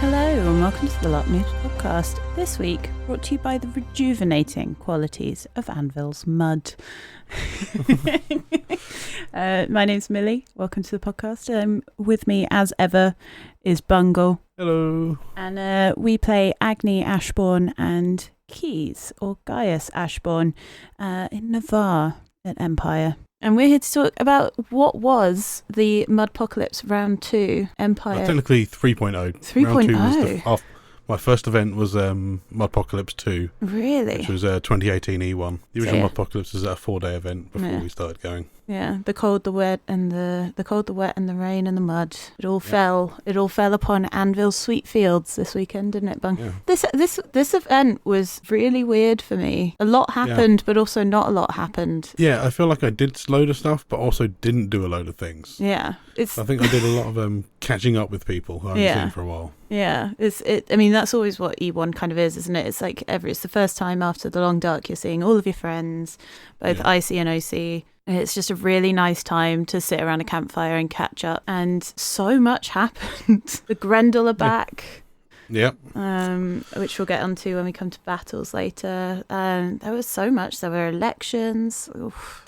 Hello and welcome to the Lot News podcast. This week brought to you by the rejuvenating qualities of Anvil's mud. My name's Millie. Welcome to the podcast. With me as ever is Bungle. Hello. And we play Agni Ashbourne and Keys, or Gaius Ashbourne, in Navarre at Empire. And we're here to talk about what was the Mudpocalypse Round 2 Empire. Technically 3.0. 3.0. Round 2 was my first event was Mudpocalypse 2. Really? Which was 2018 E1. The original Mudpocalypse was a 4-day event before we started going. Yeah, the cold, the wet, and the cold, the wet, and the rain and the mud. It all fell. It all fell upon Anvil's sweet fields this weekend, didn't it, Bung? Yeah. This event was really weird for me. A lot happened, but also not a lot happened. Yeah, I feel like I did a load of stuff, but also didn't do a load of things. Yeah, I think I did a lot of catching up with people who I haven't seen for a while. Yeah, I mean, that's always what E1 kind of is, isn't it? It's like it's the first time after the long dark you're seeing all of your friends, both IC and OC. It's just a really nice time to sit around a campfire and catch up. And so much happened. The Grendel are back. Yep. Which we'll get onto when we come to battles later. There was so much. There were elections.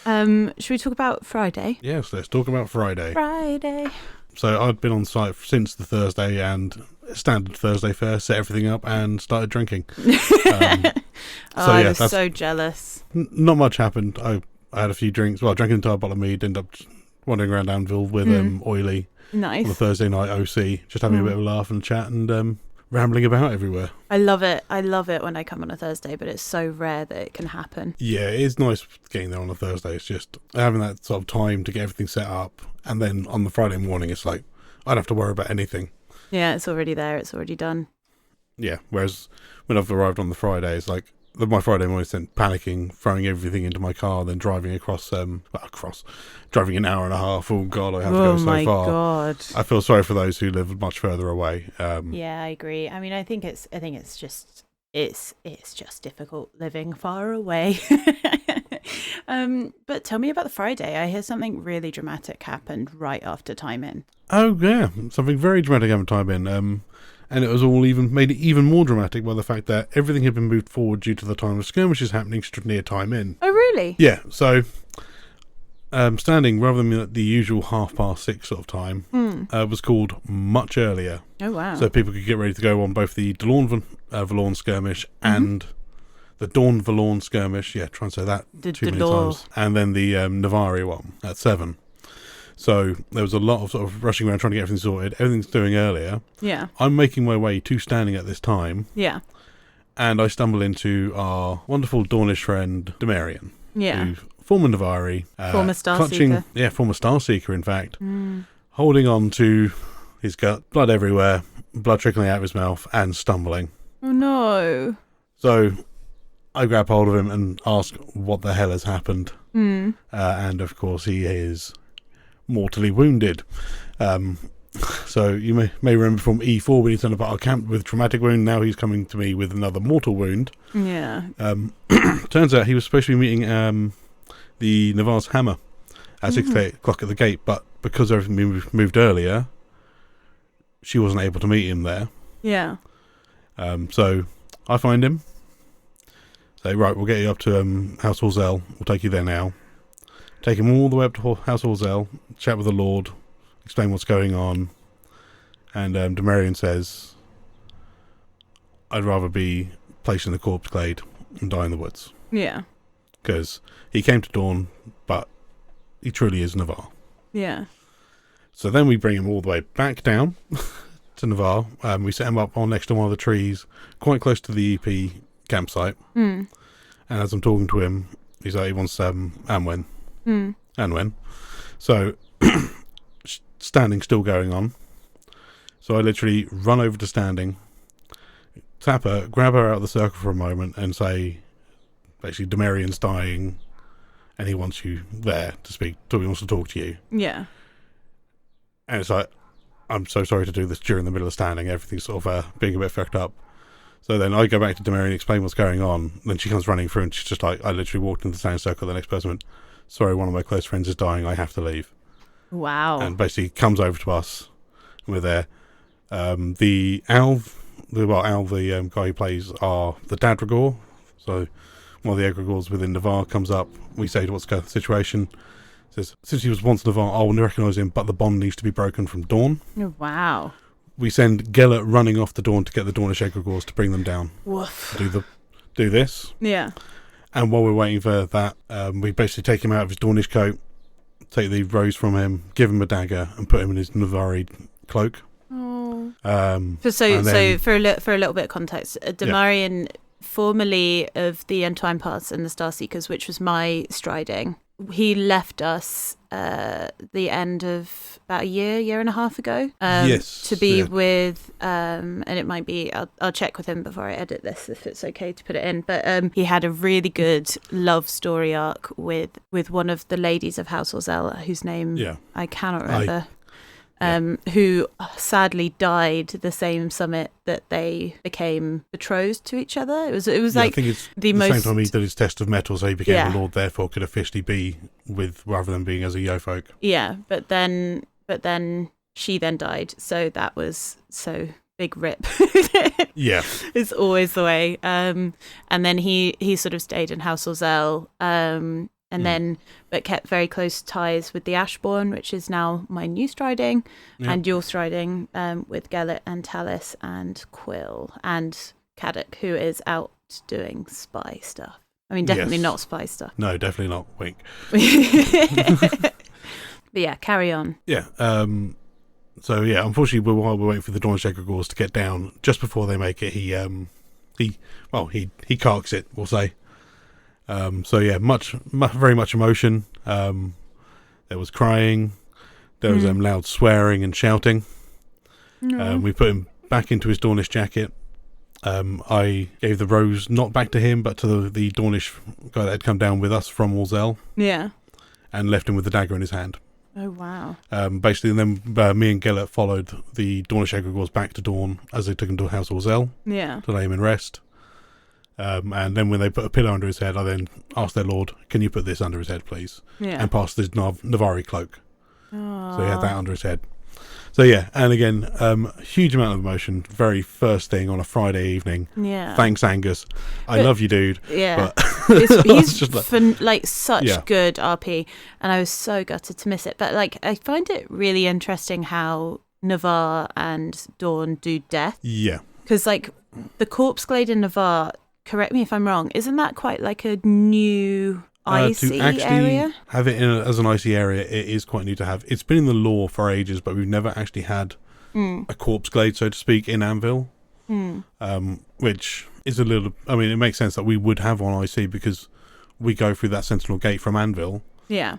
Should we talk about Friday? Yes, let's talk about Friday. Friday. So I'd been on site since the Thursday and standard Thursday fare, set everything up and started drinking. I was so jealous. Not much happened. I had a few drinks. Well, I drank an entire bottle of mead, ended up wandering around Anvil with Oily. Nice. On the Thursday night OC, just having a bit of a laugh and chat and rambling about everywhere. I love it. I love it when I come on a Thursday, but it's so rare that it can happen. Yeah, it is nice getting there on a Thursday. It's just having that sort of time to get everything set up. And then on the Friday morning, it's like, I don't have to worry about anything. Yeah, it's already there. It's already done. Yeah, whereas when I've arrived on the Friday, it's like, my Friday morning spent panicking, throwing everything into my car, then driving driving an hour and a half. Oh God, I have to go so far. Oh my God! I feel sorry for those who live much further away. Yeah, I agree. I mean, I think it's just difficult living far away. But tell me about the Friday. I hear something really dramatic happened right after time in. Oh yeah, something very dramatic happened time in. And it was all made it even more dramatic by the fact that everything had been moved forward due to the time of skirmishes happening near time in. Oh, really? Yeah, so standing, rather than the usual 6:30 sort of time, was called much earlier. Oh, wow. So people could get ready to go on both the Valorn skirmish and the Dawn Valorn skirmish. Yeah, try and say that too many times. And then the Navarre one at 7. So there was a lot of sort of rushing around trying to get everything sorted. Everything's doing earlier. Yeah. I'm making my way to standing at this time. Yeah. And I stumble into our wonderful Dornish friend, Demarian. Yeah. Former Navarre. Former Starseeker. Yeah, former Starseeker, in fact. Holding on to his gut, blood everywhere, blood trickling out of his mouth, and stumbling. Oh, no. So I grab hold of him and ask what the hell has happened. And, of course, he is mortally wounded. So you may remember from E4 when he turned up at our camp with traumatic wound. Now he's coming to me with another mortal wound. Yeah. Turns out he was supposed to be meeting the Navarre's Hammer at 6 o'clock at the gate, but because everything moved earlier, she wasn't able to meet him there. Yeah. So I find him. Say, right, we'll get you up to House Orzel. We'll take you there now. Take him all the way up to House Orzel, chat with the Lord, explain what's going on, and Demarian says, I'd rather be placed in the corpse glade and die in the woods. Yeah. Because he came to Dawn, but he truly is Navarre. Yeah. So then we bring him all the way back down to Navarre. We set him up on next to one of the trees, quite close to the EP campsite. And as I'm talking to him, he's like, he wants Anwen. Anwen. So standing still going on. So I literally run over to standing, tap her, grab her out of the circle for a moment and say, basically, Demarian's dying and he wants you there to speak, he wants to talk to you. Yeah. And it's like, I'm so sorry to do this during the middle of standing, everything's sort of being a bit fucked up. So then I go back to Demarian and explain what's going on. Then she comes running through and she's just like, I literally walked into the standing circle. The next person went, sorry, one of my close friends is dying. I have to leave. Wow. And basically comes over to us and we're there. The guy who plays the Dadrigor. So one of the egregores within Navarre comes up. We say what's the situation. Says, since he was once Navarre, I will recognise him, but the bond needs to be broken from Dawn. Oh, wow. We send Gellert running off to Dawn to get the Dornish egregores to bring them down. Woof. Do this. Yeah. And while we're waiting for that, we basically take him out of his Dornish coat, take the rose from him, give him a dagger, and put him in his Navarre cloak. Oh. So for a little bit of context, Damarian, formerly of the Entwine Paths and the Starseekers, which was my striding, he left us the end of about a year and a half ago. To be with, and it might be, I'll check with him before I edit this if it's okay to put it in. But he had a really good love story arc with one of the ladies of House Orzell, whose name I cannot remember. Who sadly died the same summit that they became betrothed to each other. It was like, I think it's the same time he did his test of metal, so he became a lord, therefore could officially be with, rather than being as a Yo-folk. Yeah, but then she then died, so that was so big rip. Yeah, it's always the way. And then he sort of stayed in House Orzell. And then, but kept very close ties with the Ashbourne, which is now my new striding, and your striding with Gellert and Talis and Quill and Caddock, who is out doing spy stuff. I mean, definitely not spy stuff. No, definitely not. Wink. But yeah, carry on. Yeah. So yeah, unfortunately, while we're waiting for the Dornish egregores to get down, just before they make it, he carks it, we'll say. So yeah, very much emotion. There was crying. There was loud swearing and shouting. We put him back into his Dornish jacket. I gave the rose not back to him, but to the Dornish guy that had come down with us from Orzell. Yeah. And left him with the dagger in his hand. Oh wow. Basically, and then me and Gellert followed the Dornish egregores back to Dawn as they took him to House Orzell. Yeah. To lay him in rest. And then when they put a pillow under his head, I then asked their lord, can you put this under his head, please? Yeah. And passed his Navarre cloak. Aww. So he had that under his head. So yeah, and again, huge amount of emotion. Very first thing on a Friday evening. Yeah. Thanks, Angus. I love you, dude. Yeah. But he's just such good RP, and I was so gutted to miss it. But I find it really interesting how Navarre and Dawn do death. Yeah. Because the Corpse Glade in Navarre, correct me if I'm wrong, isn't that quite like a new icy to actually area? Have it as an icy area, it is quite new to have. It's been in the lore for ages, but we've never actually had a Corpse Glade, so to speak, in Anvil. Which is a little, I mean, it makes sense that we would have one IC because we go through that Sentinel Gate from Anvil. Yeah.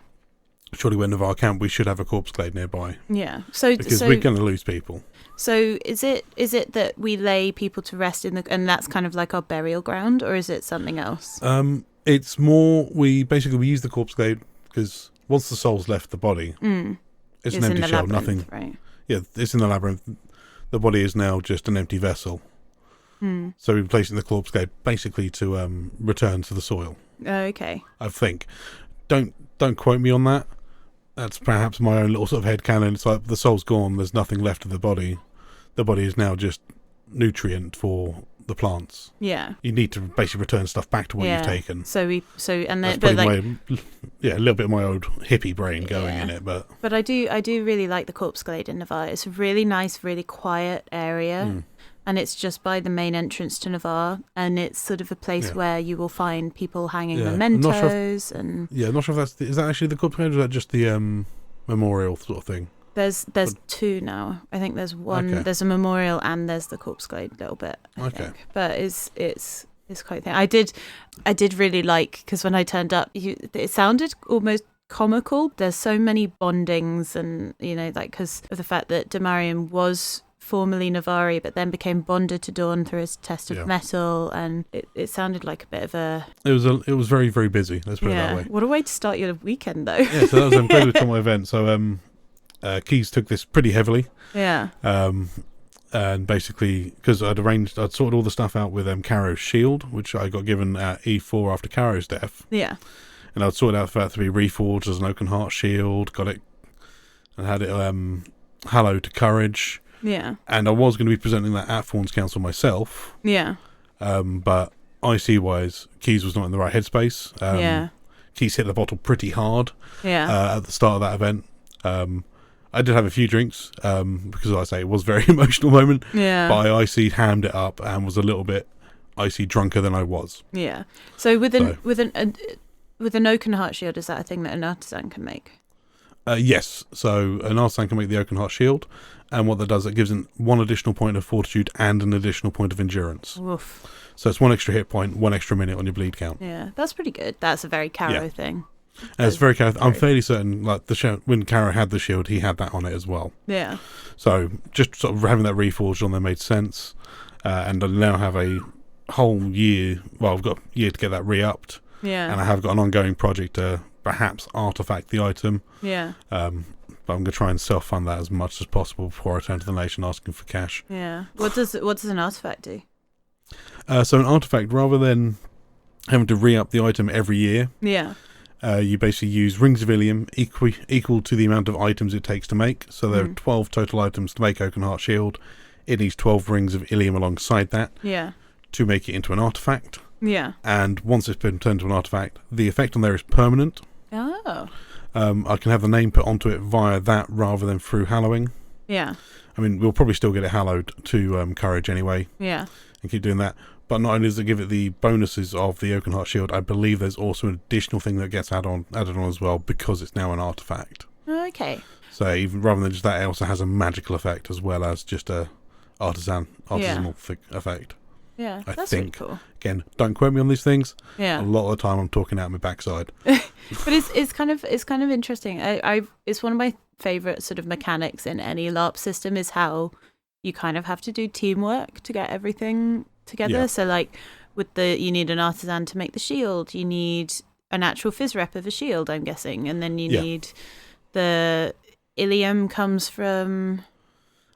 Surely when Navarre camp, we should have a Corpse Glade nearby. Yeah. Because we're going to lose people. So is it that we lay people to rest and that's kind of like our burial ground, or is it something else? It's more, we use the Corpse Glade because once the soul's left the body, it's an empty shell. Nothing. Right. Yeah, it's in the labyrinth. The body is now just an empty vessel. So we place it in the Corpse Glade basically to return to the soil. Oh, okay. I think. Don't quote me on that. That's perhaps my own little sort of headcanon. It's like the soul's gone, there's nothing left of the body. The body is now just nutrient for the plants. Yeah. You need to basically return stuff back to what you've taken. A little bit of my old hippie brain going in it, but I do really like the Corpse Glade in Navarre. It's a really nice, really quiet area. And it's just by the main entrance to Navarre, and it's sort of a place where you will find people hanging mementos. I'm not sure if is that actually the Corpse Glade, or is that just the memorial sort of thing? There's two now. I think there's one. Okay. There's a memorial and there's the Corpse Glade a little bit. I think. But it's quite a thing. I did really like, because when I turned up, it sounded almost comical. There's so many bondings, and because of the fact that Damarian was formerly Navarre, but then became bonded to Dawn through his test of metal, and it sounded like a bit of a. It was very, very busy. Let's put it that way. What a way to start your weekend, though. Yeah, so that was incredible to my event. So Keys took this pretty heavily. Yeah. And basically, because I'd sorted all the stuff out with Caro's shield, which I got given at E4 after Caro's death. Yeah. And I'd sorted out for that to be reforged as an Oaken Heart shield. Got it, and had it hallowed to courage. Yeah. And I was going to be presenting that at Fawns Council myself. Yeah. But IC-wise, Keys was not in the right headspace. Keys hit the bottle pretty hard at the start of that event. I did have a few drinks because, like I say, it was a very emotional moment. Yeah. But I IC hammed it up and was a little bit IC drunker than I was. Yeah. So with an oaken heart shield, is that a thing that an artisan can make? Yes. So an artisan can make the oaken heart shield, and what that does, it gives it one additional point of fortitude and an additional point of endurance. Woof. So it's one extra hit point, 1 extra minute on your bleed count. Yeah, that's pretty good. That's a very Caro thing. And it's very Caro. I'm fairly certain, like when Caro had the shield, he had that on it as well. Yeah. So just sort of having that reforged on there made sense, and I now have a whole year. Well, I've got a year to get that re-upped. Yeah. And I have got an ongoing project to perhaps artifact the item. Yeah. But I'm going to try and self-fund that as much as possible before I turn to the nation asking for cash. Yeah. What does an artifact do? So an artifact, rather than having to re-up the item every year, you basically use rings of Ilium equal to the amount of items it takes to make. So there are 12 total items to make Oaken Heart Shield. It needs 12 rings of Ilium alongside that to make it into an artifact. Yeah. And once it's been turned into an artifact, the effect on there is permanent. Oh. I can have the name put onto it via that rather than through hallowing. Yeah. I mean, we'll probably still get it hallowed to courage anyway. Yeah. And keep doing that. But not only does it give it the bonuses of the Oaken Heart Shield, I believe there's also an additional thing that gets added on as well because it's now an artifact. Okay. So even rather than just that, it also has a magical effect as well as just a artisanal effect. Yeah, I that's think. really cool. Again, don't quote me on these things. Yeah. A lot of the time I'm talking out my backside. But it's kind of interesting. It's one of my favourite sort of mechanics in any LARP system is how you kind of have to do teamwork to get everything together. Yeah. So like you need an artisan to make the shield. You need an actual fizz rep of a shield, I'm guessing. And then you need the Ilium comes from...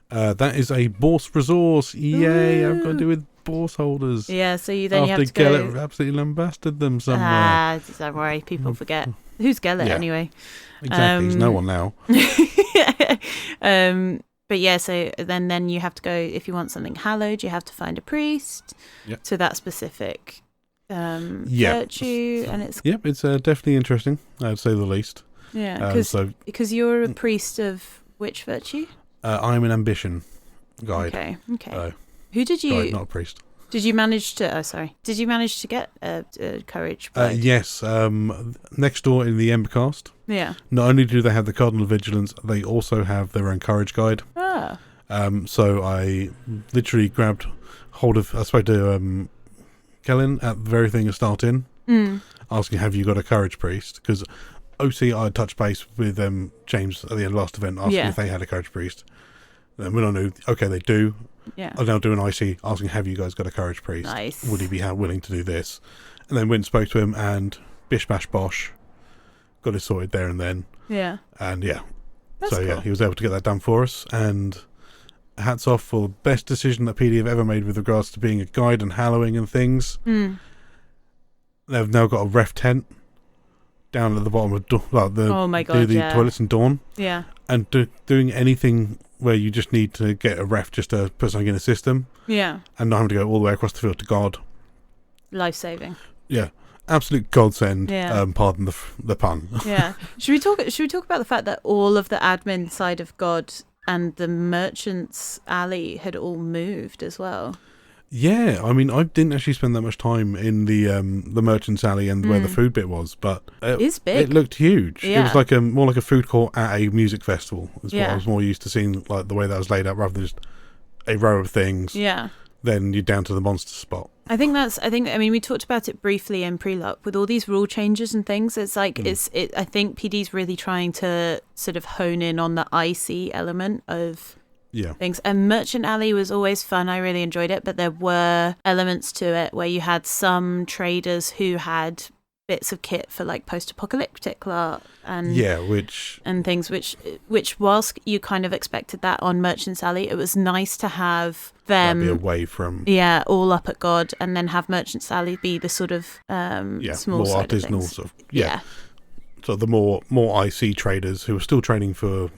that is a Bourse resource. Yay, I've got to do with Bourse holders. Yeah, so you have to After Gellert absolutely lambasted them somewhere. Don't worry, people forget. Who's Gellert anyway? Exactly, he's no one now. But yeah, so then you have to go, if you want something hallowed, you have to find a priest to that specific virtue. And it's definitely interesting, I'd say the least. Yeah, because you're a priest of which virtue? I'm an ambition guide. Okay. Who did you... Guide, not a priest. Did you manage to... Did you manage to get a courage? Yes. Next door in the Embercast. Yeah. Not only do they have the Cardinal of Vigilance, they also have their own courage guide. Ah. So I literally grabbed hold of... I spoke to Kellen at the very thing of starting, asking, have you got a courage priest? Because OC, I touched base with James at the end of the last event, asking if they had a courage priest. And when I knew, okay, they do. Yeah. I'll now do an IC asking, have you guys got a courage priest? Nice. Would he be willing to do this? And then went and spoke to him, and bish bash bosh, got it sorted there and then. Yeah. And That's cool. he was able to get that done for us. And hats off for the best decision that PD have ever made with regards to being a guide and hallowing and things. They've now got a ref tent down at the bottom of the toilets in Dawn. Yeah. And doing anything where you just need to get a ref just to put something in a system. Yeah. And not having to go all the way across the field to God. Life-saving. Yeah. Absolute godsend. Yeah. Pardon the pun. Yeah. Should we talk about the fact that all of the admin side of God and the merchants alley had all moved as well? Yeah, I mean, I didn't actually spend that much time in the merchants alley and where the food bit was, but it's big. It looked huge. Yeah. It was like more like a food court at a music festival. Is what I was more used to seeing, like the way that was laid out, rather than just a row of things. Yeah. Then you're down to the monster spot. I mean, we talked about it briefly in pre-luck with all these rule changes and things. It's like I think PD's really trying to sort of hone in on the IC element of things. And Merchant Alley was always fun. I really enjoyed it, but there were elements to it where you had some traders who had bits of kit for like post-apocalyptic art and things which whilst you kind of expected that on Merchant's Alley, it was nice to have them be away from all up at God, and then have Merchant's Alley be the sort of small more side artisanal of things. sort of so the more IC traders who are still trading for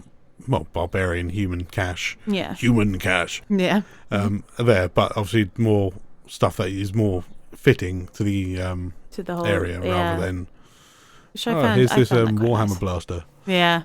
barbarian human cache. Yeah. Human cache. Yeah. There, but obviously more stuff that is more fitting to the whole area rather than which I found, here's this found Warhammer nice. Blaster. Yeah.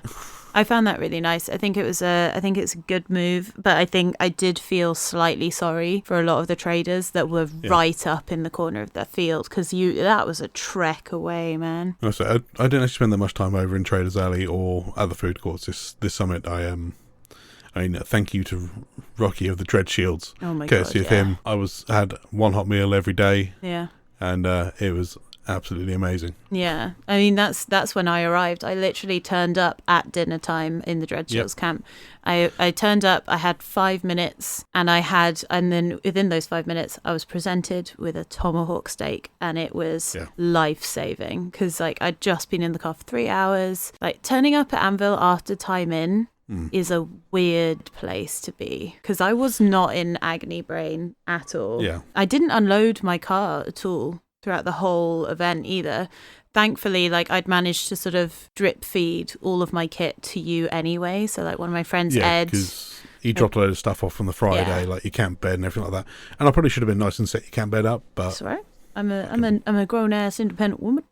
I found that really nice. I think it's a good move, but I think I did feel slightly sorry for a lot of the traders that were right up in the corner of the field, because that was a trek away, man. I didn't actually spend that much time over in Traders Alley or other food courts this summit. I mean, thank you to Rocky of the Dread Shields. Oh my courtesy god, of him. I had one hot meal every day. Yeah. And it was absolutely amazing. Yeah, I mean that's when I arrived. I literally turned up at dinner time in the Dreadshields camp. I turned up, I had 5 minutes, and then within those 5 minutes I was presented with a tomahawk steak, and it was life-saving, because like I'd just been in the car for 3 hours. Like turning up at Anvil after time in is a weird place to be, because I was not in agony brain at all. Yeah, I didn't unload my car at all throughout the whole event either. Thankfully, like I'd managed to sort of drip feed all of my kit to you anyway. So like one of my friends, Ed, because he dropped a load of stuff off on the Friday, like your camp bed and everything like that. And I probably should have been nice and set your camp bed up, but that's all right. I'm a grown ass independent woman.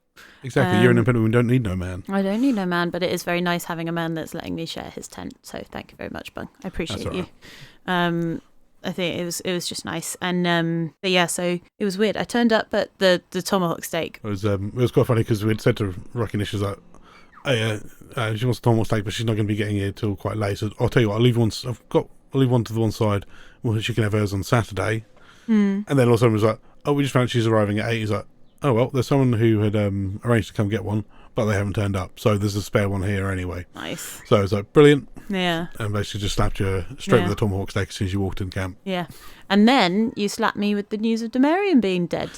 Exactly, you're an independent woman. Don't need no man. I don't need no man, but it is very nice having a man that's letting me share his tent. So thank you very much, Bung. I appreciate you. I think it was just nice, and but yeah, so it was weird. I turned up at the tomahawk steak. It was quite funny because we'd said to Rocky and she was like, "Hey, she wants a tomahawk steak, but she's not going to be getting here till quite late. So I'll tell you what, I'll leave one to the one side. Well, she can have hers on Saturday." And then all of a sudden it was like, "Oh, we just found she's arriving at 8." He's like, "Oh well, there's someone who had arranged to come get one, but they haven't turned up. So there's a spare one here anyway." Nice. So it was like, brilliant. Yeah. And basically just slapped you straight with the tomahawk steak as soon as you walked in camp. Yeah. And then you slapped me with the news of Demarion being dead.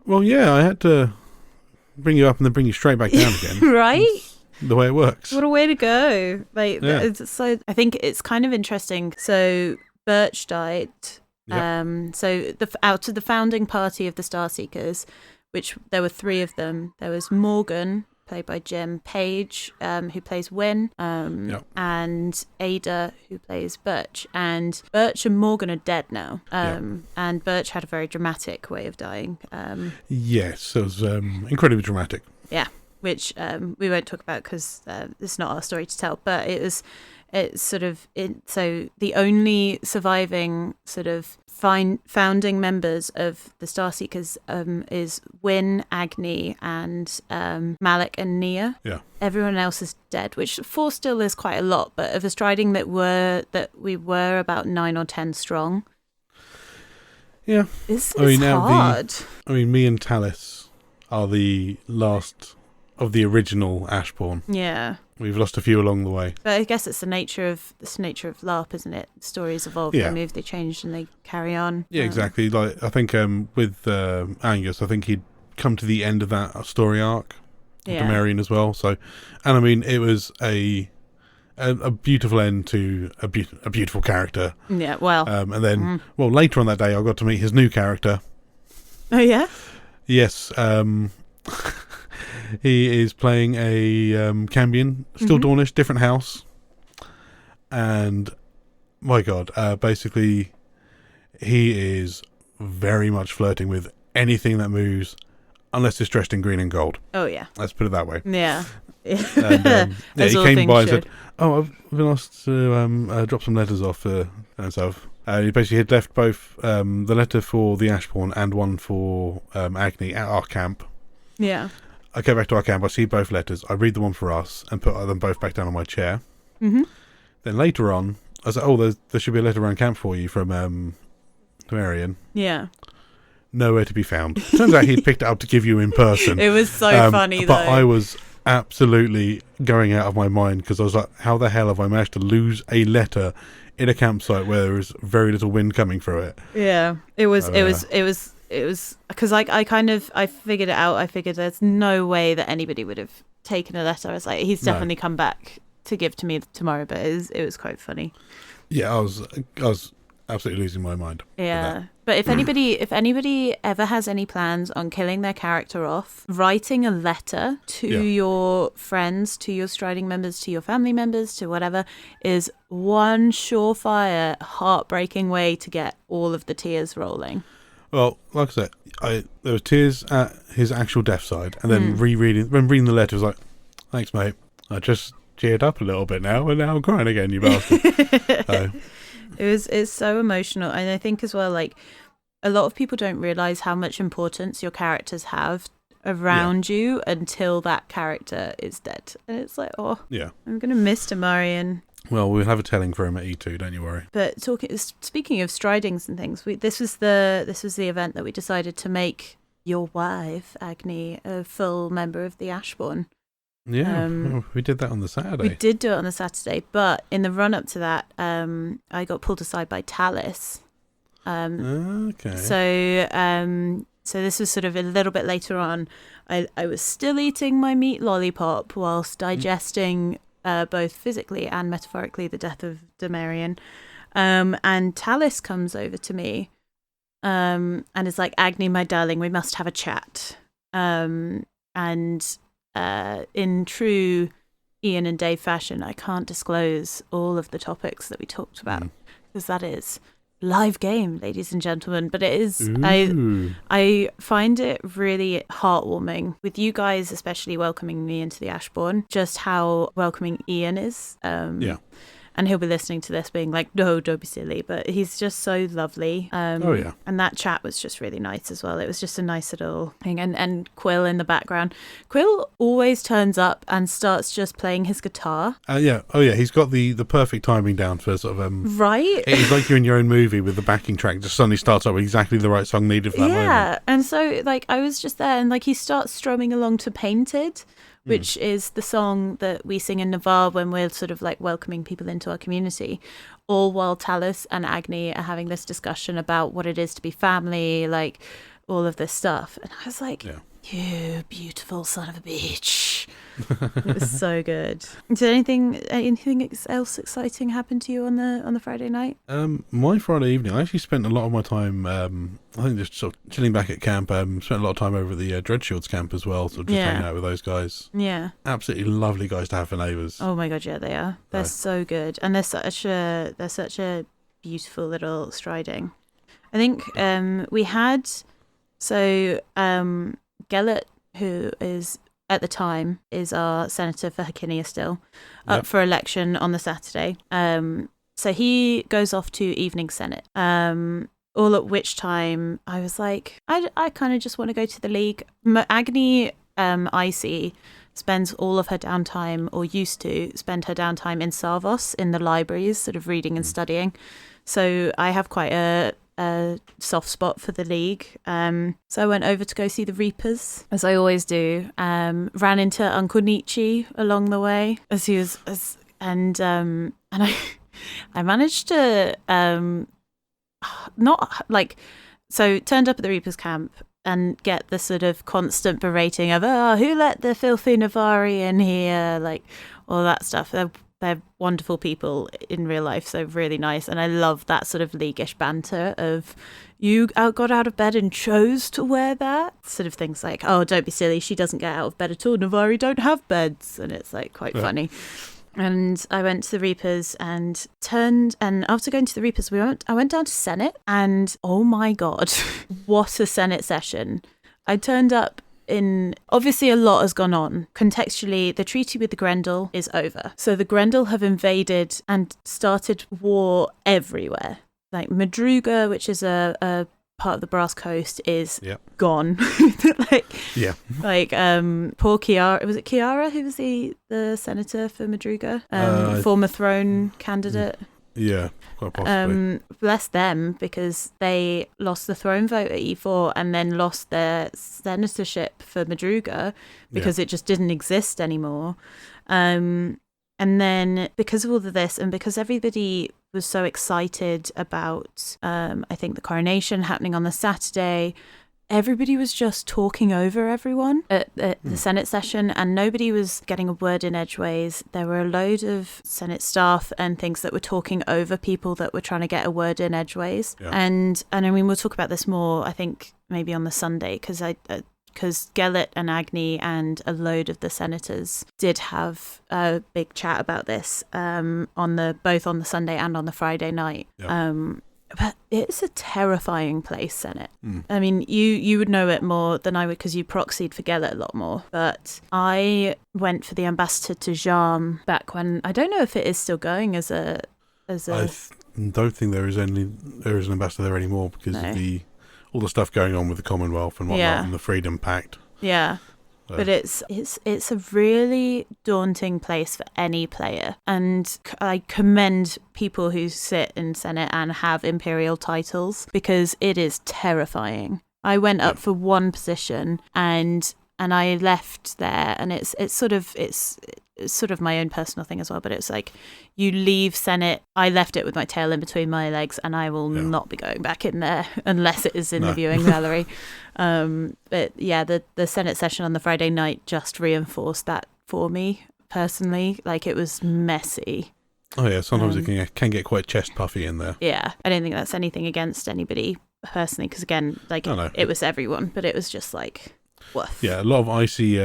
Well, yeah, I had to bring you up and then bring you straight back down again. Right? That's the way it works. What a way to go. Like, so I think it's kind of interesting. So Birch died. Yep. So out of the founding party of the Starseekers, which there were 3 of them, there was Morgan, played by Jim, Page, who plays Wynn, and Ada, who plays Birch. And Birch and Morgan are dead now. And Birch had a very dramatic way of dying. Yes, it was incredibly dramatic. Yeah, which we won't talk about because it's not our story to tell. But so the only surviving sort of founding members of the Starseekers is Wynn, Agni, and Malik and Nia. Yeah. Everyone else is dead, which 4 still is quite a lot, but of a striding that we were about 9 or 10 strong. Yeah. It's hard. Me and Talis are the last of the original Ashbourne. Yeah. We've lost a few along the way. But I guess it's the nature of LARP, isn't it? Stories evolve, they move, they change, and they carry on. Yeah, exactly. Like I think with Angus, I think he'd come to the end of that story arc. Demarion as well. So, and I mean, it was a beautiful end to a beautiful character. Yeah. Well. And then, later on that day, I got to meet his new character. Oh yeah. Yes. He is playing a Cambion, still Dornish, different house. And, my God, basically, he is very much flirting with anything that moves, unless it's dressed in green and gold. Oh, yeah. Let's put it that way. Yeah. And, he came by and said, I've been asked to drop some letters off and stuff. He basically had left both the letter for the Ashbourne and one for Agni at our camp. Yeah. I go back to our camp, I see both letters, I read the one for us and put them both back down on my chair. Then later on, I was like, there should be a letter around camp for you from Marion. Yeah. Nowhere to be found. Turns out he'd picked it up to give you in person. It was so funny, but I was absolutely going out of my mind because I was like, how the hell have I managed to lose a letter in a campsite where there is very little wind coming through it? Yeah, it was because I figured it out. I figured there's no way that anybody would have taken a letter. I was like, he's definitely come back to give to me tomorrow, but it was quite funny. Yeah, I was absolutely losing my mind. Yeah. But if anybody ever has any plans on killing their character off, writing a letter to your friends, to your striding members, to your family members, to whatever, is one surefire, heartbreaking way to get all of the tears rolling. Well, like I said, there was tears at his actual death side, and then reading the letter, was like, thanks, mate. I just cheered up a little bit now, and now I'm crying again, you bastard. It's so emotional, and I think as well, like, a lot of people don't realize how much importance your characters have around you until that character is dead, and it's like, I'm gonna miss Damarian. Well, we'll have a telling for him at E2, don't you worry. But speaking of stridings and things, this was the event that we decided to make your wife Agni a full member of the Ashbourne. Yeah, we did that on the Saturday. We did do it on the Saturday, but in the run up to that, I got pulled aside by Talis. Okay. So this was sort of a little bit later on. I was still eating my meat lollipop whilst digesting both physically and metaphorically the death of Damarian. And Talis comes over to me and is like, Agni, my darling, we must have a chat. And in true Ian and Dave fashion, I can't disclose all of the topics that we talked about because that is live game, ladies and gentlemen. But it is, I find it really heartwarming with you guys, especially welcoming me into the Ashbourne, just how welcoming Ian is. And he'll be listening to this being like, no, don't be silly. But he's just so lovely. And that chat was just really nice as well. It was just a nice little thing. And Quill in the background. Quill always turns up and starts just playing his guitar. He's got the perfect timing down for sort of... right? It's like you're in your own movie with the backing track just suddenly starts up with exactly the right song needed for that moment. Yeah, and so like I was just there and like he starts strumming along to Painted, which is the song that we sing in Navarre when we're sort of like welcoming people into our community, all while Talis and Agni are having this discussion about what it is to be family, like all of this stuff. And I was like, you beautiful son of a bitch. It was so good. Did anything else exciting happen to you on the Friday night? My Friday evening, I actually spent a lot of my time, I think just sort of chilling back at camp. Spent a lot of time over at the Dreadshields camp as well, so just hanging out with those guys. Yeah, absolutely lovely guys to have for neighbours. Oh my god, yeah, they are. They're so good, and they're such a beautiful little striding. I think we had Gellert, who is at the time is our senator for Hakinia still, up for election on the Saturday. So he goes off to evening senate. All at which time I was like, I kind of just want to go to the league. Agni Icy spends all of her downtime, or used to spend her downtime in Sarvos in the libraries, sort of reading and studying. So I have quite a soft spot for the league. So I went over to go see the Reapers, as I always do. Ran into Uncle Nietzsche along the way as he was, and I managed to not like, so turned up at the Reapers camp and get the sort of constant berating of, who let the filthy Navari in here, like all that stuff. They're wonderful people in real life, so really nice. And I love that sort of leaguish banter of, you got out of bed and chose to wear that? Sort of things like, oh, don't be silly, she doesn't get out of bed at all. Navari don't have beds. And it's like quite funny. And I went to the Reapers and after going to the Reapers, I went down to Senate, and oh my God, what a Senate session. I turned up obviously a lot has gone on. Contextually, the treaty with the Grendel is over. So the Grendel have invaded and started war everywhere. Like Madruga, which is a part of the Brass Coast, is gone. Poor Kiara. Was it Kiara who was the senator for Madruga? Former throne candidate. Yeah, quite possibly. Bless them, because they lost the throne vote at E4 and then lost their senatorship for Madruga because it just didn't exist anymore. And then because of all of this, and because everybody was so excited about, I think, the coronation happening on the Saturday, everybody was just talking over everyone at the Senate session, and nobody was getting a word in edgeways. There were a load of Senate staff and things that were talking over people that were trying to get a word in edgeways. Yeah. And I mean, we'll talk about this more, I think, maybe on the Sunday, because Gellert and Agnew and a load of the senators did have a big chat about this both on the Sunday and on the Friday night. Yeah. But it's a terrifying place, Senate. I mean, you would know it more than I would because you proxied for Gellert a lot more. But I went for the ambassador to Jam back when, I don't know if it is still going as a. I don't think there is an ambassador there anymore because of all the stuff going on with the Commonwealth and whatnot and the Freedom Pact. Yeah. So. But it's a really daunting place for any player. And I commend people who sit in Senate and have imperial titles because it is terrifying. I went up for one position and I left there, and it's sort of my own personal thing as well, but it's like you leave Senate. I left it with my tail in between my legs, and I will not be going back in there unless it is in the viewing gallery. But yeah, the Senate session on the Friday night just reinforced that for me personally. Like, it was messy. Oh yeah, sometimes it can get quite chest puffy in there. Yeah, I don't think that's anything against anybody personally, because again, like it was everyone, but it was just like, woof. Yeah, a lot of icy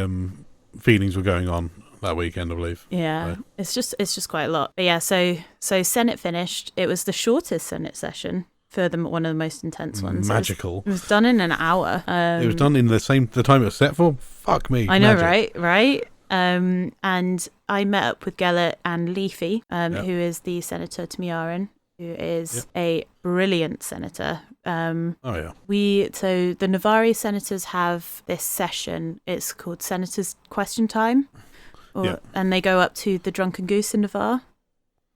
feelings were going on that weekend, I believe. Yeah, it's just quite a lot. But yeah, so Senate finished. It was the shortest Senate session for one of the most intense ones. Magical. It was done in an hour. It was done in the time it was set for. Fuck me. I know, right? And I met up with Gellert and Leafy, who is the senator to Miaran, who is a brilliant senator. So the Navarre senators have this session. It's called Senators Question Time. And they go up to the Drunken Goose in Navarre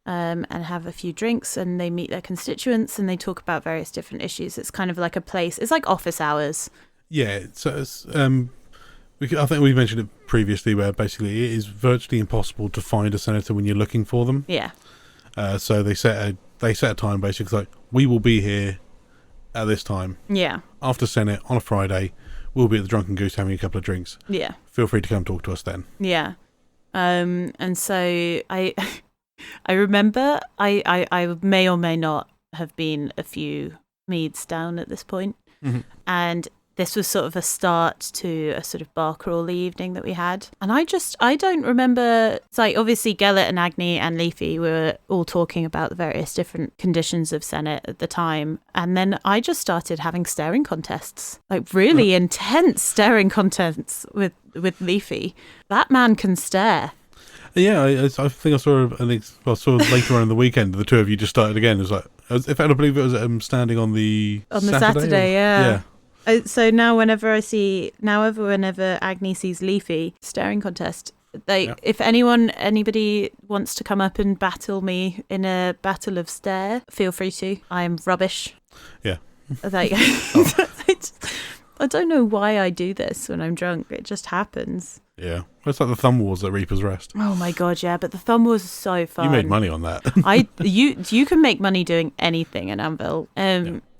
and have a few drinks, and they meet their constituents and they talk about various different issues. It's kind of like a place. It's like office hours. Yeah. So it's, I think we mentioned it previously, where basically it is virtually impossible to find a senator when you're looking for them. Yeah. So they set a time, basically like, we will be here at this time. Yeah. After Senate on a Friday, we'll be at the Drunken Goose having a couple of drinks. Yeah. Feel free to come talk to us then. Yeah. And so I remember I may or may not have been a few meads down at this point. Mm-hmm. And this was sort of a start to a sort of bar crawly evening that we had. And I don't remember. It's like, obviously Gellert and Agnew and Leafy were all talking about the various different conditions of Senate at the time. And then I just started having staring contests, like really intense staring contests with Leafy. That man can stare. Yeah, I think I saw later on in the weekend, the two of you just started again. It was like, in fact, I believe it was standing on the Saturday. Yeah. So now whenever Agnew sees Leafy, staring contest, if anybody wants to come up and battle me in a battle of stare, feel free to. I am rubbish. Yeah. Like, I don't know why I do this when I'm drunk. It just happens. Yeah. It's like the Thumb Wars at Reaper's Rest. Oh my God, yeah. But the Thumb Wars is so fun. You made money on that. You can make money doing anything in Anvil.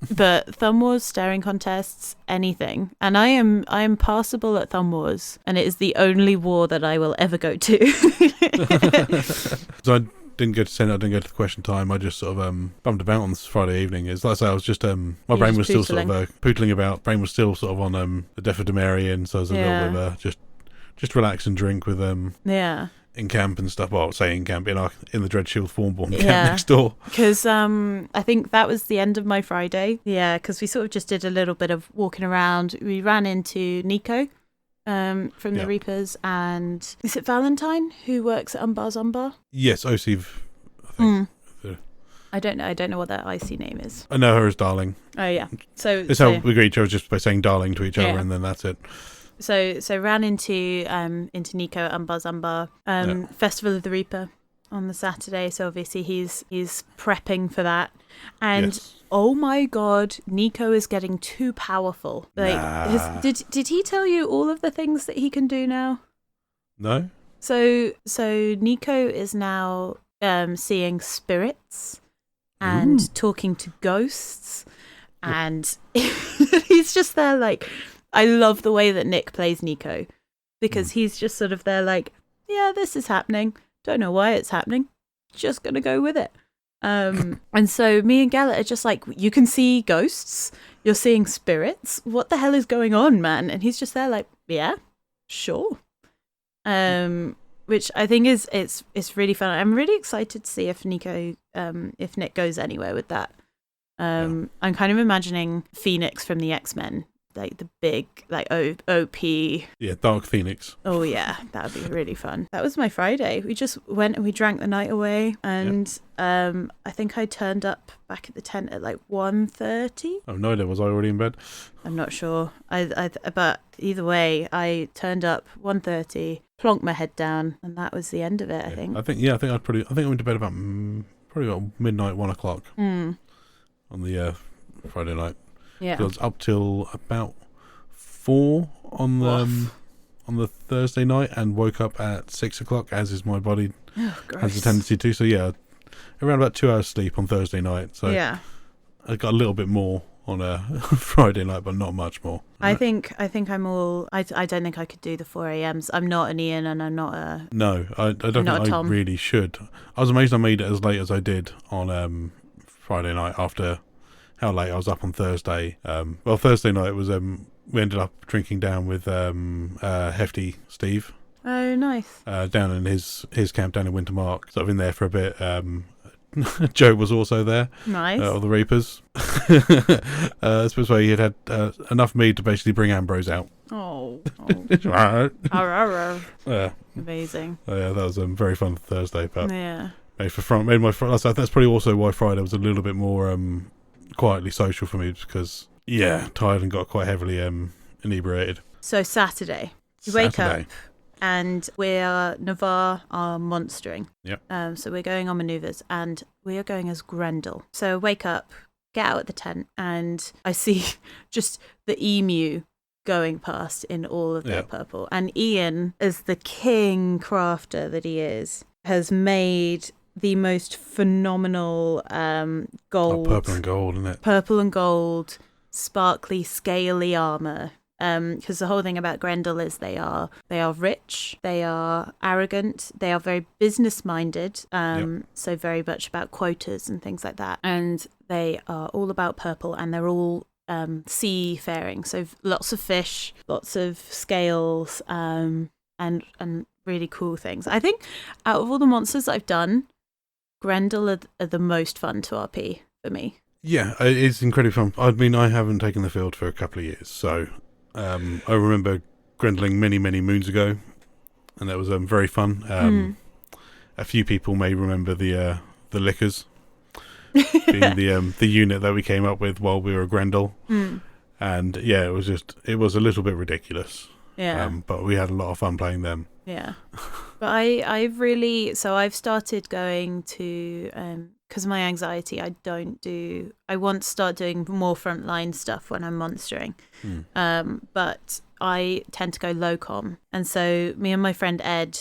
But Thumb Wars, staring contests, anything. And I am passable at Thumb Wars, and it is the only war that I will ever go to. So I didn't go to Senate, I didn't go to the question time. I just sort of bummed about on this Friday evening. It's like I say, I was just my brain was still sort of pootling about. Brain was still sort of on the death of Demarian, so I was a little bit just relax and drink with in camp and stuff. Well, say in camp in the Dread Shield Fawnborn camp next door. Because I think that was the end of my Friday. Yeah, because we sort of just did a little bit of walking around. We ran into Nico from the Reapers, and is it Valentine who works at Umbar's Umbar? Yes, Osiv, I think. I don't know what that IC name is. I know her as Darling. Oh yeah. So it's how we greet each other, just by saying darling to each other, and then that's it. So ran into Nico at Umbar's Umbar, Festival of the Reaper on the Saturday. So obviously he's prepping for that, and oh my God, Nico is getting too powerful. Like, did he tell you all of the things that he can do now? No. So Nico is now seeing spirits and talking to ghosts. And he's just there like, I love the way that Nick plays Nico, because he's just sort of there like, yeah, this is happening. Don't know why it's happening. Just going to go with it. And so me and Gellert are just like, you can see ghosts. You're seeing spirits. What the hell is going on, man? And he's just there like, yeah, sure. Which I think is it's really fun. I'm really excited to see if Nick goes anywhere with that. I'm kind of imagining Phoenix from the X-Men, like the big, like OP. Yeah, Dark Phoenix. Oh yeah, that would be really fun. That was my Friday. We just went and we drank the night away, and I think I turned up back at the tent at like 1:30. Oh no, was I already in bed? I'm not sure. But either way, I turned up 1:30, plonked my head down, and that was the end of it. I think I went to bed about probably about midnight, 1:00 on the Friday night. Yeah, it was up till about 4 on the Thursday night, and woke up at 6:00, as is my body has a tendency to. So yeah, around about 2 hours sleep on Thursday night. So yeah, I got a little bit more on a Friday night, but not much more. I think I'm all. I don't think I could do the 4 a.m.s. I'm not an Ian, and I'm not a. No, I don't think I really should. I was amazed I made it as late as I did on Friday night after how late I was up on Thursday. Well, Thursday night was we ended up drinking down with Hefty Steve. Oh, nice. Down in his camp down in Wintermark. So I've been there for a bit. Joe was also there. Nice. Of the Reapers. This way he had enough mead to basically bring Ambrose out. Oh. Yeah. Amazing. Yeah, that was very fun Thursday. But yeah. That's probably also why Friday was a little bit more quietly social for me, because tired and got quite heavily inebriated. So Saturday, you wake up and Navarre are monstering. Yep. So we're going on manoeuvres, and we are going as Grendel. So wake up, get out at the tent, and I see just the emu going past in all of their purple. And Ian, as the king crafter that he is, has made the most phenomenal gold. Purple and gold, isn't it? Purple and gold, sparkly, scaly armor. Because the whole thing about Grendel is they are rich, they are arrogant, they are very business minded. So very much about quotas and things like that. And they are all about purple, and they're all seafaring. So lots of fish, lots of scales, and really cool things. I think out of all the monsters that I've done, Grendel are the most fun to RP for me. Yeah, it's incredibly fun. I mean, I haven't taken the field for a couple of years, so I remember Grendeling many, many moons ago, and that was very fun. A few people may remember the Lickers being the unit that we came up with while we were Grendel, and yeah, it was a little bit ridiculous. Yeah, but we had a lot of fun playing them. Yeah, but I've started going to because of my anxiety. I want to start doing more frontline stuff when I'm monstering. But I tend to go low comm, and so me and my friend Ed,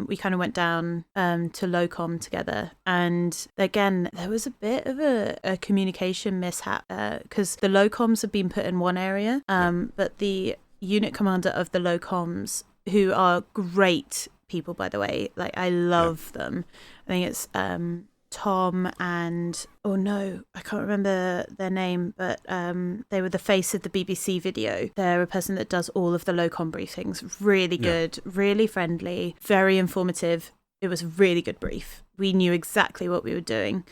we kind of went down to low comm together, and again there was a bit of a communication mishap because the low comms have been put in one area, but the unit commander of the low comms, who are great people, by the way, like I love them. I think it's Tom and I can't remember their name, but they were the face of the BBC video. They're a person that does all of the low comm briefings. Really good, really friendly, very informative. It was a really good brief. We knew exactly what we were doing.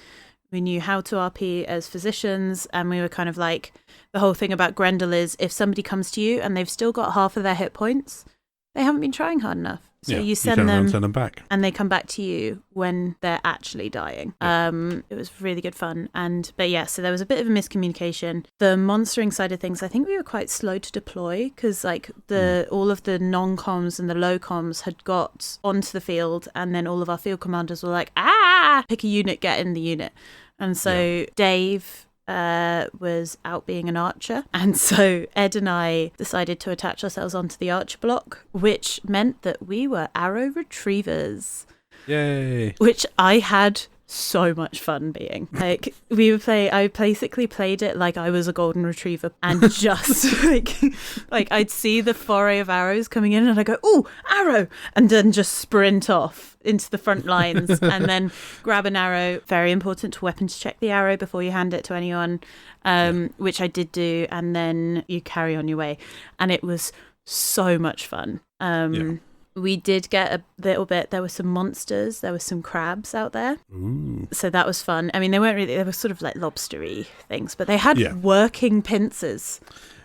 We knew how to RP as physicians, and we were kind of like, the whole thing about Grendel is if somebody comes to you and they've still got half of their hit points, they haven't been trying hard enough. So you send them back, and they come back to you when they're actually dying. It was really good fun. So there was a bit of a miscommunication. The monstering side of things, I think we were quite slow to deploy, because like all of the non-coms and the low coms had got onto the field, and then all of our field commanders were like, pick a unit, get in the unit. And so Dave was out being an archer, and so Ed and I decided to attach ourselves onto the archer block, which meant that we were arrow retrievers. Yay! Which I had so much fun being. Like, I basically played it like I was a golden retriever, and just like I'd see the foray of arrows coming in and I go, "Ooh, arrow," and then just sprint off into the front lines and then grab an arrow. Very important to weapons check the arrow before you hand it to anyone, which I did do, and then you carry on your way. And it was so much fun. We did get a little bit, there were some monsters, there were some crabs out there. Ooh. So that was fun. I mean, they were sort of like lobstery things, but they had working pincers.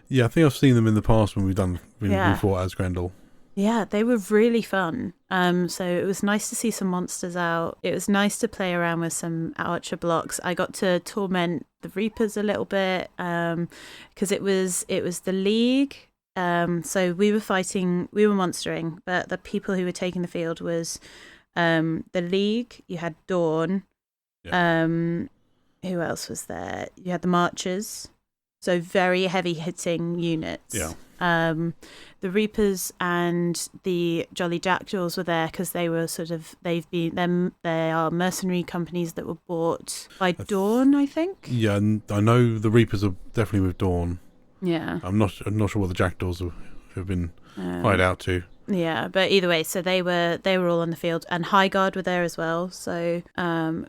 Yeah, I think I've seen them in the past when we fought as Grendel. Yeah, they were really fun. So it was nice to see some monsters out. It was nice to play around with some archer blocks. I got to torment the Reapers a little bit, because it was the League. So we were monstering, but the people who were taking the field was the League. You had Dawn. Who else was there? You had the Marchers. So very heavy hitting units. Yeah. The Reapers and the Jolly Jackdaws were there because they were they are mercenary companies that were bought by Dawn, I think. Yeah, and I know the Reapers are definitely with Dawn. Yeah, I'm not sure what the Jackdaws have been hired out to. Yeah, but either way, so they were all on the field, and Highguard were there as well. So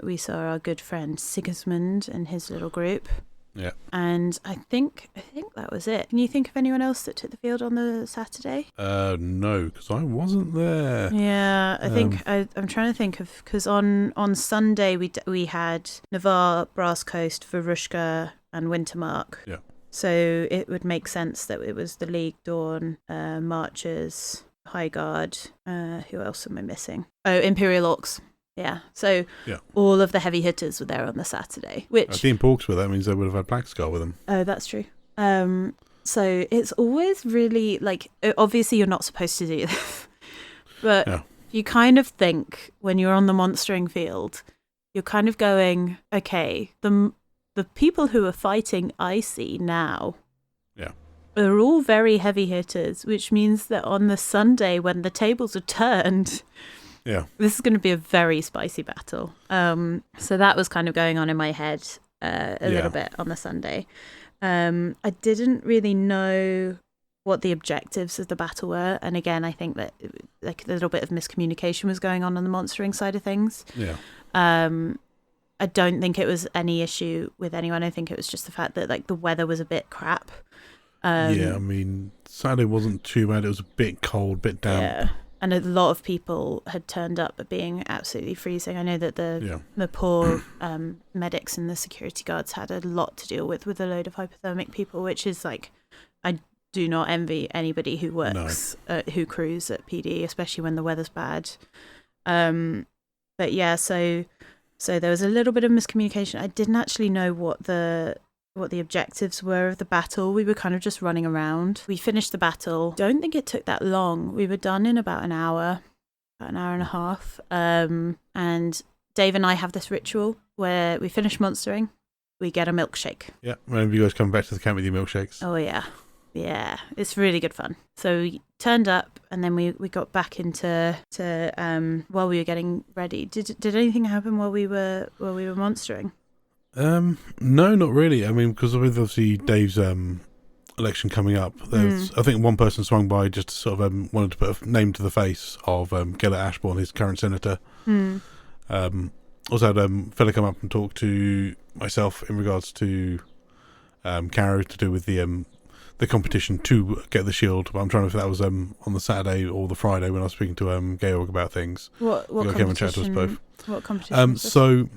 we saw our good friend Sigismund and his little group. Yeah, and I think that was it. Can you think of anyone else that took the field on the Saturday? No, because I wasn't there. Yeah, I think I'm trying to think of, because on Sunday we had Navarre, Brass Coast, Varushka, and Wintermark. Yeah. So it would make sense that it was the League, Dawn, Marchers, Highguard. Who else am I missing? Oh, Imperial Orcs. Yeah. So all of the heavy hitters were there on the Saturday. Which I think Porks were there. That means they would have had Black Skull with them. Oh, that's true. So it's always really like, obviously you're not supposed to do this, but you kind of think when you're on the monstering field, you're kind of going, okay, the people who are fighting I see now are all very heavy hitters, which means that on the Sunday when the tables are turned, this is going to be a very spicy battle. So that was kind of going on in my head a little bit on the Sunday. I didn't really know what the objectives of the battle were, and again, I think that like a little bit of miscommunication was going on the monstering side of things. I don't think it was any issue with anyone. I think it was just the fact that like the weather was a bit crap. I mean, Saturday wasn't too bad. It was a bit cold, bit damp. Yeah, and a lot of people had turned up being absolutely freezing. I know that the poor medics and the security guards had a lot to deal with a load of hypothermic people, which is like, I do not envy anybody who works, who crews at PD, especially when the weather's bad. But yeah, so there was a little bit of miscommunication. I didn't actually know what the objectives were of the battle. We were kind of just running around. We finished the battle. Don't think it took that long. We were done in about an hour and a half. And Dave and I have this ritual where we finish monstering, we get a milkshake. Yeah, whenever you guys come back to the camp with your milkshakes. Oh yeah. Yeah, it's really good fun. So we turned up, and then we got back into while we were getting ready. Did anything happen while we were monstering? No, not really. I mean, because with obviously Dave's election coming up, there's I think one person swung by just to sort of wanted to put a name to the face of Gellert Ashbourne, his current senator. Also had a fella come up and talk to myself in regards to Caro to do with the competition to get the shield, but I'm trying to think if that was on the Saturday or the Friday when I was speaking to Georg about things. What competition? Came and chat to us both. What competition? So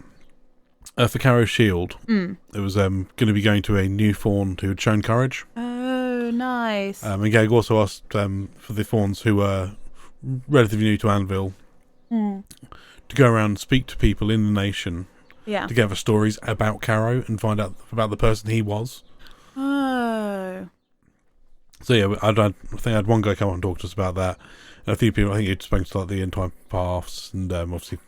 for Caro's shield, it was going to be going to a new fawn who had shown courage. Oh, nice. And Georg also asked for the fawns who were relatively new to Anvil to go around and speak to people in the nation to gather stories about Caro and find out about the person he was. Oh. So yeah, I think I had one guy come up and talk to us about that, and a few people. I think he'd spoken to like the Entire Paths, and obviously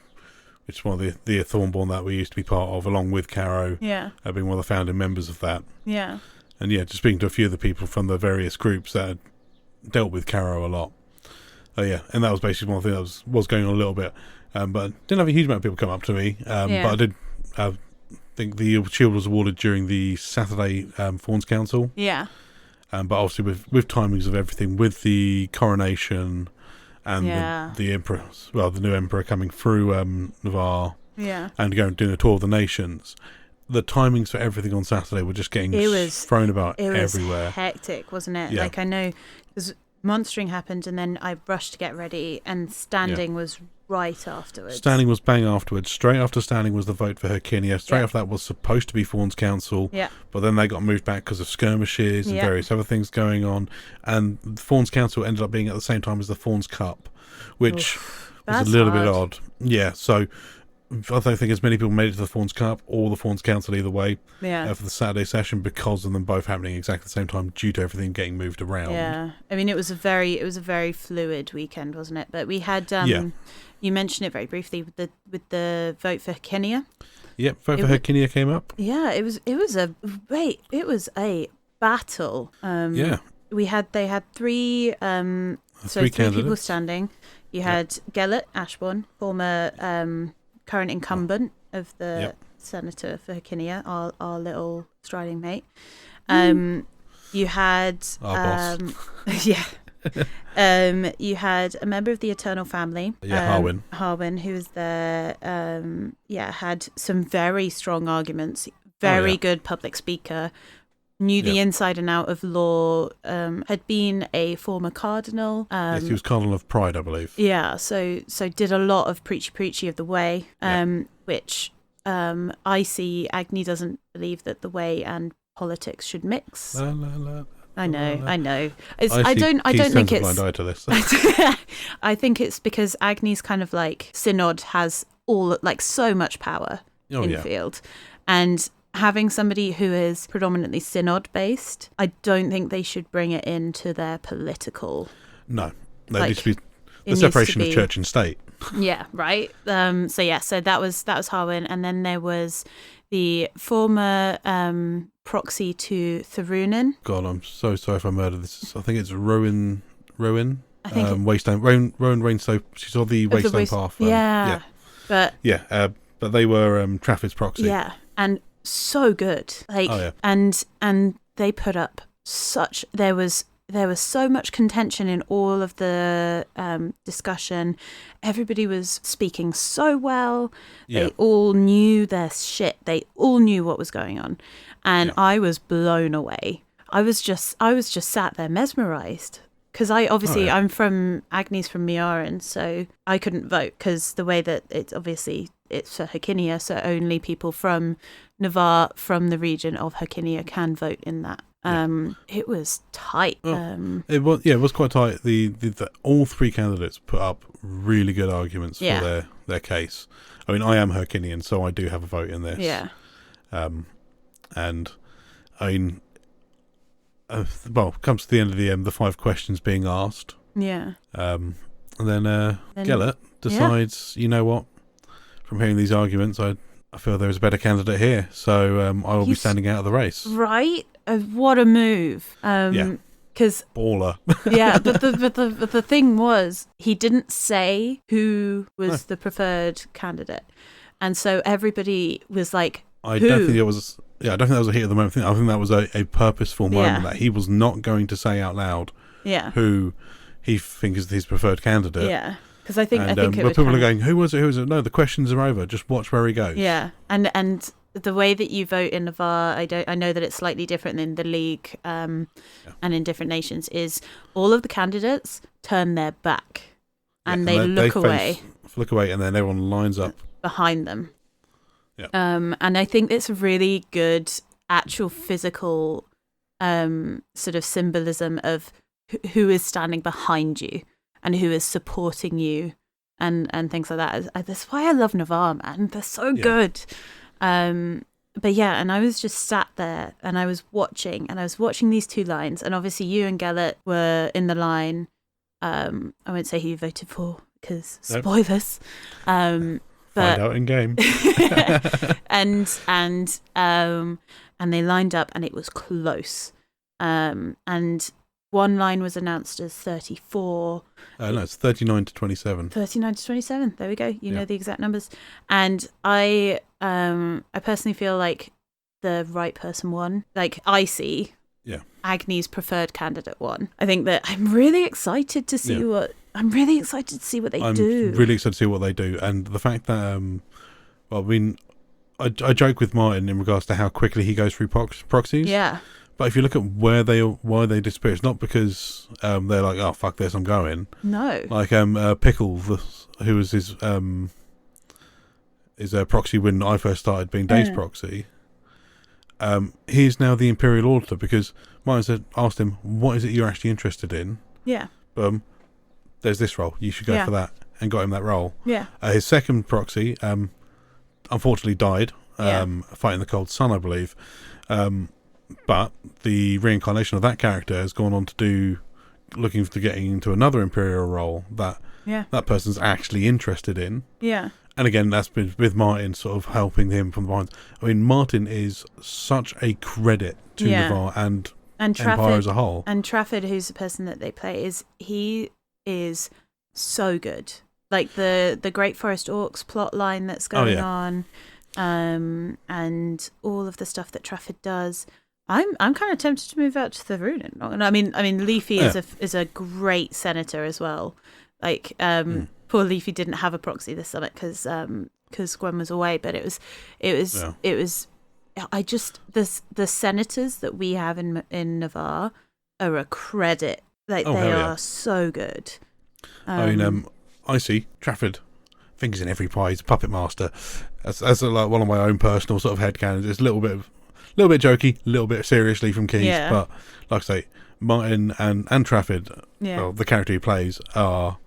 it's one of the Thornborn that we used to be part of, along with Caro. Yeah, being one of the founding members of that. Yeah, and just speaking to a few of the people from the various groups that had dealt with Caro a lot. Oh yeah, and that was basically one thing that was going on a little bit, but didn't have a huge amount of people come up to me. But I did think the shield was awarded during the Saturday Fawns Council. Yeah. But obviously with timings of everything, with the coronation and the emperor, well, the new emperor coming through Navarre, and doing a tour of the nations, the timings for everything on Saturday were just getting thrown about everywhere. It was hectic, wasn't it? Yeah. Like, I know, because monstering happened, and then I rushed to get ready, and standing was right afterwards. Standing was bang afterwards. Straight after standing was the vote for Hercynia. Straight after that was supposed to be Fawns Council, but then they got moved back because of skirmishes and various other things going on. And the Fawns Council ended up being at the same time as the Fawns Cup, which was a little bit odd. Yeah, so I don't think as many people made it to the Fawns Cup or the Fawns Council either way for the Saturday session, because of them both happening exactly the same time due to everything getting moved around. Yeah, I mean, it was a very fluid weekend, wasn't it? But we had you mentioned it very briefly with the vote for Hercynia. Yep, vote for Hercynia came up. Yeah, it was a battle. They had three people standing. You had Gellert Ashbourne, former current incumbent of the senator for Hercynia, our little striding mate. You had our boss. You had a member of the Eternal Family, Harwin, who was there. Had some very strong arguments. Very good public speaker. Knew the inside and out of law. Had been a former cardinal. Yes, he was Cardinal of Pride, I believe. Yeah, so did a lot of preachy of the way, which I see. Agni doesn't believe that the way and politics should mix. I know. I don't think it's. Blind eye to this. I think it's because Agni's kind of like synod has so much power in the field, and having somebody who is predominantly synod based, I don't think they should bring it into their political. No, there needs to be the separation of church and state. Yeah, right. So that was Harwin, and then there was the former proxy to Tharunin. God, I'm so sorry if I murdered this. I think it's Rowan. I think Waystone. Rowan Rainstow. She's on the Waystone path. But they were Trafford's proxy. Yeah, and so good. And they put up there was so much contention in all of the discussion. Everybody was speaking so well. They all knew their shit. They all knew what was going on. And I was blown away. I was just sat there mesmerized. Because I'm from Agni's from Miaran, so I couldn't vote because the way that it's for Hercynia, so only people from Navarre, from the region of Hercynia, can vote in that. It was tight. It was quite tight. The all three candidates put up really good arguments for their case. I mean, I am Hercynian, so I do have a vote in this. Yeah. And I mean, comes to the end of the 5 questions being asked. Yeah. And then Gellert decides, you know what? From hearing these arguments, I feel there is a better candidate here, so I will be standing out of the race. Right? What a move! Because baller. but the thing was, he didn't say who was the preferred candidate, and so everybody was like, I don't think that was a heat of the moment thing. I think that was a purposeful moment that he was not going to say out loud. Who he thinks is his preferred candidate. Yeah. Because I think but people are going, who was it? No, the questions are over. Just watch where he goes. Yeah, and the way that you vote in Navarre, I know that it's slightly different in the league, and in different nations. Is all of the candidates turn their back, and they look away, and then everyone lines up behind them. Yeah. And I think it's a really good actual physical, sort of symbolism of who is standing behind you. And who is supporting you, and things like that. That's why I love Navarre, man. They're so good. But yeah, and I was just sat there, and I was watching these two lines, and obviously you and Gellert were in the line. I won't say who you voted for because spoilers. But find out in game. and they lined up, and it was close. And one line was announced as 34. No, it's 39 to 27. 39 to 27. There we go. You know the exact numbers. And I personally feel like the right person won. Like, Icy, Agni's preferred candidate won. I think that I'm really excited to see what they do. I'm really excited to see what they do. And the fact that, I joke with Martin in regards to how quickly he goes through proxies. Yeah. But if you look at why they disappear, it's not because they're like, oh, fuck this, I'm going. No. Like Pickle, who was his proxy when I first started being Dave's proxy. He's now the Imperial Auditor because Martin asked him, what is it you're actually interested in? Yeah. There's this role, you should go for that, and got him that role. Yeah. His second proxy unfortunately died fighting the cold sun, I believe. But the reincarnation of that character has gone on to looking to getting into another Imperial role that person's actually interested in. Yeah. And again, that's been with Martin sort of helping him from behind. I mean, Martin is such a credit to Navarre and Empire as a whole. And Trafford, who's the person that they play, is so good. Like the Great Forest Orcs plot line that's going on, and all of the stuff that Trafford does. I'm kind of tempted to move out to the Runen. I mean, Leafy is a great senator as well. Like, poor Leafy didn't have a proxy this summit because Gwen was away, but it was the senators that we have in Navarre are a credit. Like, they are so good. I see Trafford, fingers in every pie. He's a puppet master. That's like one of my own personal sort of headcanons. It's a little bit jokey, a little bit seriously from Keith, but like I say, Martin and Trafford, the character he plays, are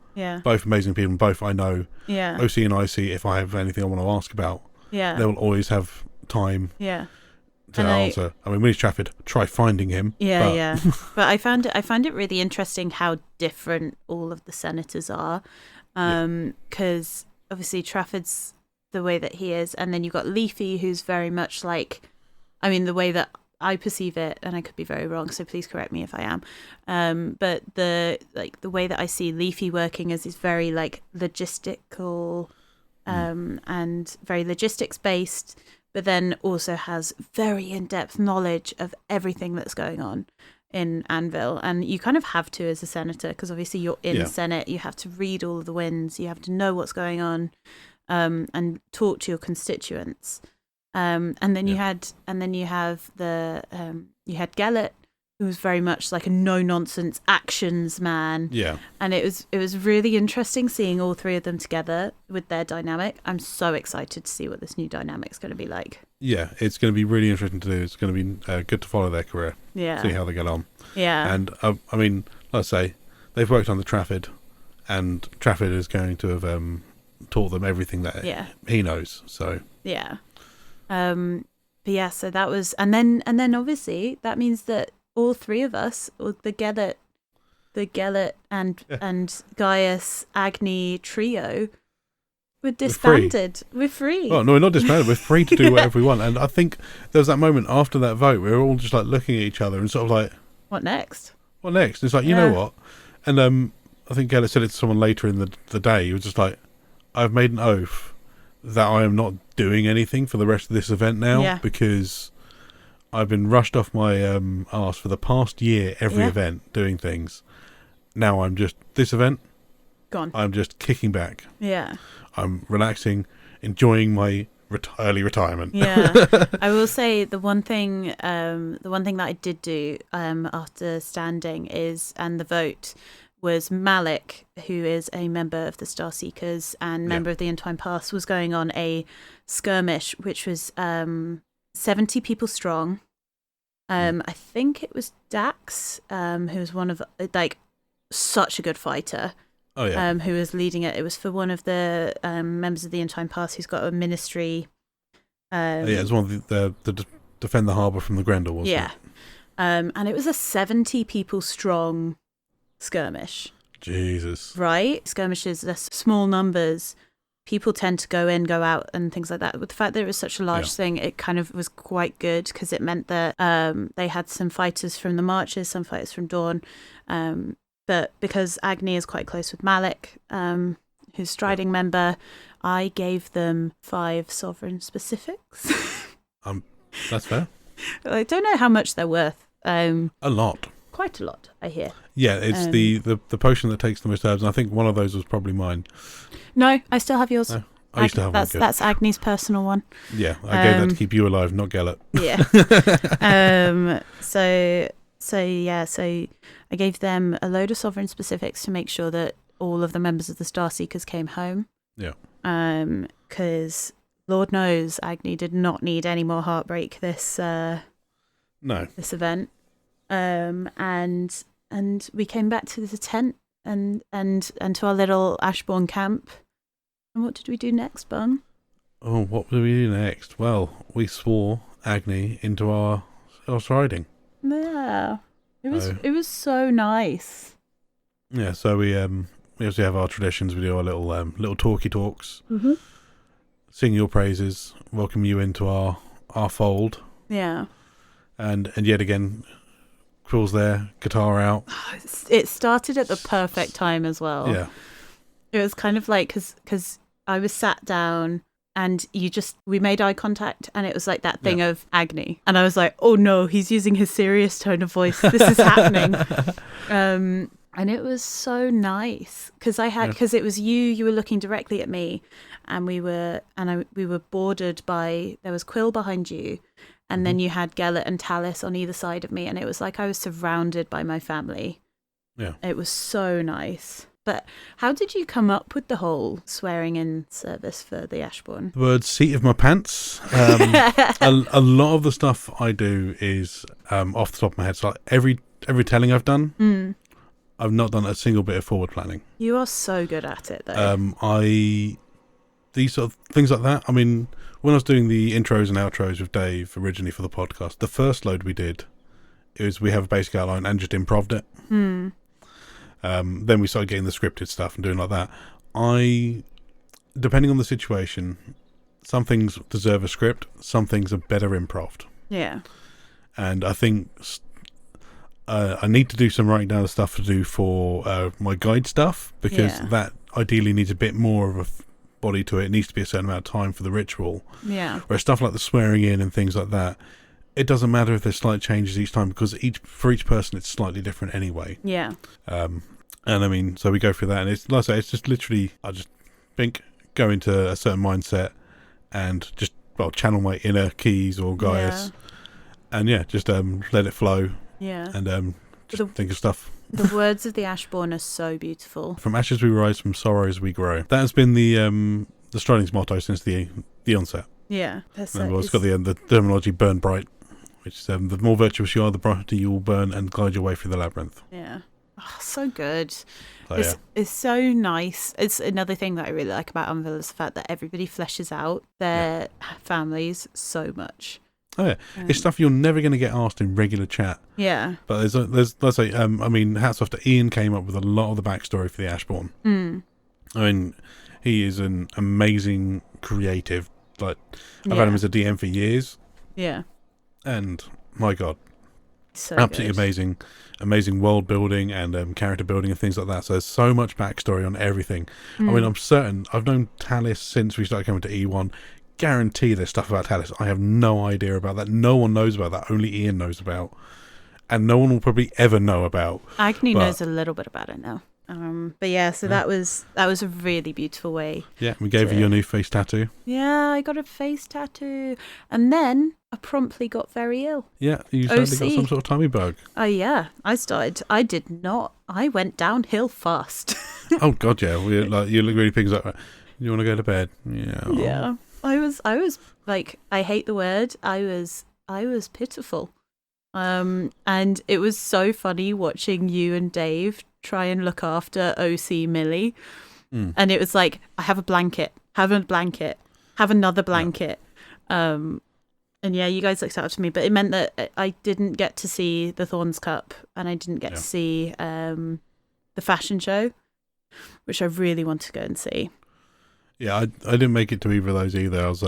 both amazing people. Both I know. Yeah. OC and IC, if I have anything I want to ask about, they will always have time. Yeah. To answer. I mean, when he's Trafford, try finding him. Yeah. But I find it really interesting how different all of the senators are, because obviously Trafford's the way that he is, and then you've got Leafy, who's very much like, I mean, the way that I perceive it, and I could be very wrong, so please correct me if I am. But the way that I see Leafy working is very like logistical, and very logistics based, but then also has very in-depth knowledge of everything that's going on in Anvil. And you kind of have to as a senator, because obviously you're in the Senate, you have to read all of the winds, you have to know what's going on, and talk to your constituents. And then you had Gellert, who was very much like a no-nonsense actions man. Yeah. And it was really interesting seeing all three of them together with their dynamic. I'm so excited to see what this new dynamic's going to be like. Yeah, it's going to be really interesting to do. It's going to be good to follow their career. Yeah. See how they get on. Yeah. And I mean, let's say they've worked on the Trafford, and Trafford is going to have taught them everything that he knows. So yeah. But yeah, so that was, and then obviously that means that all three of us, or the Gellert and Gaius Agni trio, were disbanded. We're free. Oh no, we're not disbanded. We're free to do whatever we want. And I think there was that moment after that vote, we were all just like looking at each other and sort of like, what next? What next? It's like, you know what? And I think Gellert said it to someone later in the day. He was just like, I've made an oath that I am not doing anything for the rest of this event now, because I've been rushed off my arse for the past year, every event, doing things. Now I'm just, this event, gone. I'm just kicking back. Yeah. I'm relaxing, enjoying my early retirement. Yeah. I will say the one thing that I did do after standing and the vote was Malik, who is a member of the Starseekers and member of the Entwined Paths, was going on a skirmish, which was 70 people strong. I think it was Dax, who was one of, like, such a good fighter. Oh, yeah. Who was leading it. It was for one of the members of the Entwined Paths who's got a ministry. It was one of the defend the harbour from the Grendel, wasn't it? And it was a 70 people strong skirmish. Jesus. Right? Skirmishes, they're small numbers, people tend to go in, go out, and things like that. With the fact that it was such a large thing, it kind of was quite good because it meant that they had some fighters from the marches, some fighters from Dawn. But because Agni is quite close with Malik, who's striding member, I gave them 5 sovereign specifics. That's fair. I don't know how much they're worth. A lot. Quite a lot, I hear. Yeah, it's the potion that takes the most herbs, and I think one of those was probably mine. No, I still have yours. No, I used to have one. That's Agni's personal one. Yeah, I gave that to keep you alive, not Gellert. Yeah. So I gave them a load of sovereign specifics to make sure that all of the members of the Starseekers came home. Yeah. Because Lord knows Agni did not need any more heartbreak this this event. And we came back to the tent and to our little Ashbourne camp. And what did we do next, Bung? Oh, what did we do next? Well, we swore Agni into our riding. Yeah, it was so nice. Yeah, so we obviously have our traditions. We do our little talky talks, sing your praises, welcome you into our fold. Yeah, and yet again, Quill's there, guitar out. It started at the perfect time as well. Yeah, it was kind of like because I was sat down. And we made eye contact, and it was like that thing of Agni. And I was like, oh no, he's using his serious tone of voice. This is happening. And it was so nice because it was you were looking directly at me, and we were bordered by, there was Quill behind you, and then you had Gellert and Talis on either side of me, and it was like I was surrounded by my family. Yeah. It was so nice. But how did you come up with the whole swearing in service for the Ashbourne? The word seat of my pants. A lot of the stuff I do is off the top of my head. So like every telling I've done, I've not done a single bit of forward planning. You are so good at it, though. These sort of things like that. I mean, when I was doing the intros and outros with Dave originally for the podcast, the first load we did is we have a basic outline and just improv'd it. Then we started getting the scripted stuff and doing like that. Depending on the situation, some things deserve a script, some things are better improv'd. Yeah. And I think I need to do some writing down of stuff to do for my guide stuff, because that ideally needs a bit more of a body to it. It needs to be a certain amount of time for the ritual. Yeah. Whereas stuff like the swearing in and things like that, it doesn't matter if there's slight changes each time, because for each person it's slightly different anyway. Yeah. And I mean, so we go through that, and it's like I say, it's just literally I just go into a certain mindset and just channel my inner keys or Gaius, and just let it flow. Yeah. And just think of stuff. The words of the Ashbourne are so beautiful. From ashes we rise, from sorrows we grow. That has been the Striding's motto since the onset. Yeah. It's got the terminology burn bright, which is the more virtuous you are, the brighter you will burn and glide your way through the labyrinth. Yeah. Oh, so good. So, it's so nice. It's another thing that I really like about Anvil is the fact that everybody fleshes out their families so much. Oh yeah, it's stuff you're never going to get asked in regular chat. Yeah. But there's let's say, I mean, hats off to Ian, came up with a lot of the backstory for the Ashbourne. I mean, he is an amazing creative. Like, I've had him as a DM for years. Yeah. And my God, so absolutely amazing world building and character building and things like that. So there's so much backstory on everything. I mean, I'm certain I've known Talis since we started coming to E1. Guarantee there's stuff about Talis I have no idea about, that no one knows about, that only Ian knows about, and no one will probably ever know about. Agni knows a little bit about it now. But yeah, so that was a really beautiful way. Yeah, we gave you your new face tattoo. Yeah, I got a face tattoo, and then I promptly got very ill. Yeah, you certainly got some sort of tummy bug. Oh yeah, I did not. I went downhill fast. Oh God, yeah. You look really pig's up. You want to go to bed? Yeah. Yeah. I was like, I hate the word. I was pitiful. And it was so funny watching you and Dave try and look after OC Millie. And it was like, I have a blanket, have another blanket. And yeah, you guys looked after me, but it meant that I didn't get to see the Thorns Cup, and I didn't get to see the fashion show, which I really want to go and see. Yeah, I didn't make it to either of those either. I was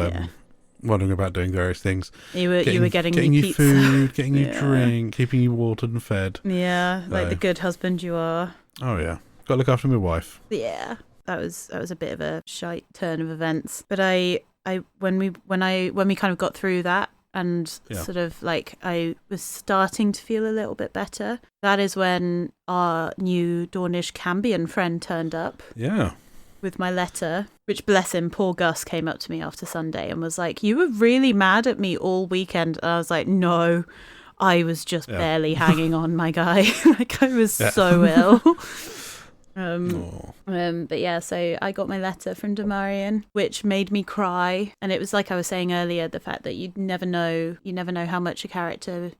wondering about doing various things. You were getting you pizza. food, getting you drink, keeping you watered and fed. Yeah, like the good husband you are. Oh yeah, got to look after my wife. Yeah, that was a bit of a shite turn of events. But when we kind of got through that and sort of like I was starting to feel a little bit better, that is when our new Dornish Cambion friend turned up. Yeah. With my letter, which, bless him, poor Gus came up to me after Sunday and was like, "You were really mad at me all weekend." And I was like, "No, I was just barely hanging on, my guy." Like, I was so ill. But yeah, so I got my letter from Damarian, which made me cry. And it was like I was saying earlier, the fact that you never know how much a character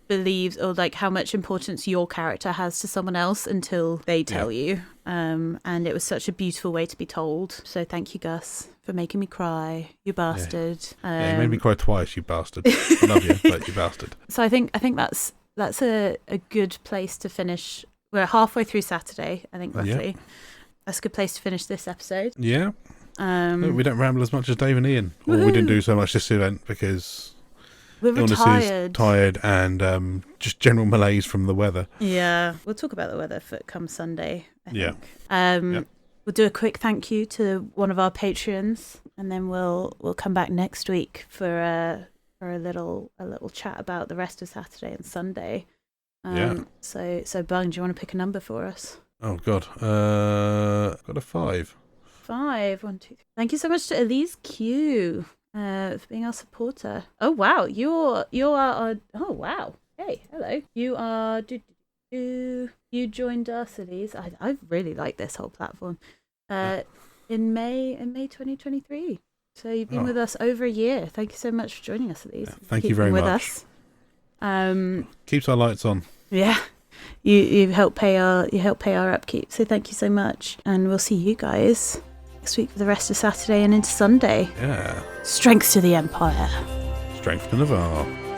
believes, or like how much importance your character has to someone else until they tell you. And it was such a beautiful way to be told. So thank you, Gus, for making me cry, you bastard. You made me cry twice, you bastard. I love you, but you bastard. So I think that's a good place to finish. We're halfway through Saturday, I think, roughly. Yep. That's a good place to finish this episode. Yeah. No, we don't ramble as much as Dave and Ian. Or we didn't do so much this event because we're retired. Tired, and just general malaise from the weather. Yeah. We'll talk about the weather come Sunday, I think. We'll do a quick thank you to one of our patrons, and then we'll come back next week for a little chat about the rest of Saturday and Sunday. So Bung, do you want to pick a number for us? Oh God, got a 5. 5, 1, 2, 3. Thank you so much to Elise Q for being our supporter. Oh wow, you are oh wow. Hey, hello. You are you joined us, Elise. I really like this whole platform. In May 2023. So you've been with us over a year. Thank you so much for joining us, Elise. Thank you very much. With us. Keeps our lights on. Yeah. You help pay our upkeep. So thank you so much. And we'll see you guys next week for the rest of Saturday and into Sunday. Yeah. Strength to the Empire. Strength to Navarre.